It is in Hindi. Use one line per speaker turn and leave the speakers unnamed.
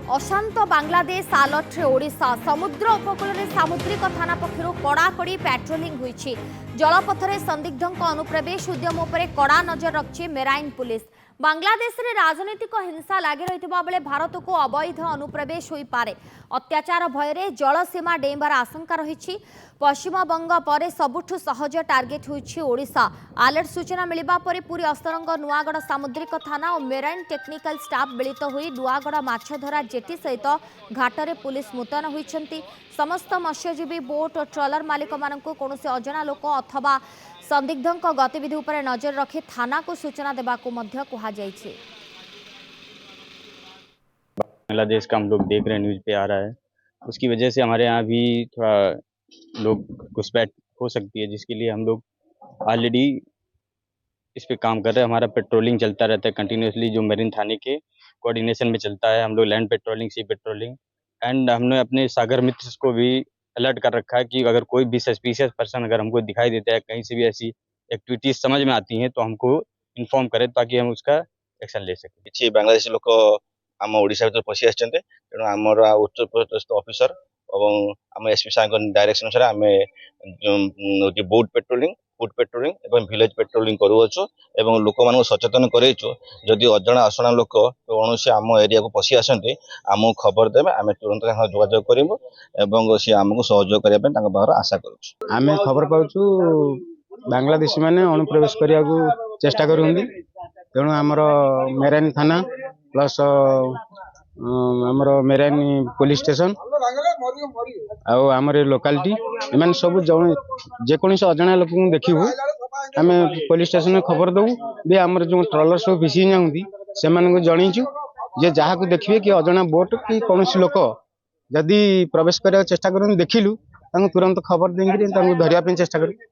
अशांत बांग्लादेश आलर्ट ओडिशा समुद्र उपकूल में सामुद्रिक थाना पक्षर कड़ाकड़ी पेट्रोलिंग होईछि। जलपथरे संदिग्धों अनुप्रवेश उद्यम उपर कड़ा नजर रखी मेराइन पुलिस। बांग्लादेश रे राजनीतिक हिंसा लगी रही बेले भारत को अवैध अनुप्रवेश हो पारे। अत्याचार भय जलसीमा डेइबार आशंका रही। पश्चिमबंग पर सबुठु सहज टार्गेट होईछि ओडिशा। अलर्ट सूचना मिलवा पर पुरी अस्तरंग नुआगढ़ सामुद्रिक थाना और मेराइन टेक्निकल स्टाफ मिलित होई नुआगढ़ माछधरा जेटी सहित घाटरे पुलिस मुतयन होइछन्ति। समस्त मत्स्यजीवी बोट और ट्रलर मालिक मानक कौनसी अजना लोक अथवा संदिग्धों गतिविधि उपर नजर रखी थाना को सूचना देबाकू मध्य कहा जायछि।
बांग्लादेश का हम लोग देख रहे हैं, न्यूज पे आ रहा है, उसकी वजह से हमारे यहाँ भी थोड़ा लोग घुसपैठ हो सकती है, जिसके लिए हम लोग ऑलरेडी इस पे काम कर रहे हैं। हमारा पेट्रोलिंग चलता रहता है कंटिन्यूसली, जो मेरीन थाने के कोऑर्डिनेशन में चलता है। हम लोग land patrolling, sea patrolling and हमने अपने सागर मित्र को भी अलर्ट कर रखा है कि अगर कोई भी सस्पिशियस पर्सन अगर हमको दिखाई देता है, कहीं से भी ऐसी एक्टिविटीज समझ में आती हैं, तो हमको इन्फॉर्म करें ताकि हम उसका एक्शन ले सकें।
किसी बांग्लादेशी लोक आम ओडिशा भीतर पशि आछे, तेणु आमर उच्च पदस्थ ऑफिसर और आम एसपी साहब डायरेक्शन अनुसार आम बोट पेट्रोलिंग, फुट पेट्रोलिंग एवं विलेज पेट्रोलिंग करूछु एवं लोक मान सचेतन करैछु। जदि अजଣା अशुणा लोक कौन से आम एरिया को पशि आसते आमको खबर देवे, आम तुरंत जोगाजोग करूँ एवं सी आमको सहयोग करने आशा करुँ।
आम खबर पाचु बांग्लादेशी मैंने अनुप्रवेश करने को चेष्टा करूँ। तेणु आमर मेराइन थाना प्लस आमर मेराइन पुलिस स्टेशन आमर लोकालिटी एम सब जेकोसी अजଣା लोक देखू आम पुलिस स्टेशन में खबर दू भी आमर जो ट्रलर सब फिशिंग जाऊँगी से जनईचु जे जहाँ को देखिए कि अजଣା बोट कि कौन लोक जदि प्रवेश करने चेष्टा कर देखिलु तुरंत खबर देंगे धरने चेष्टा करूँ।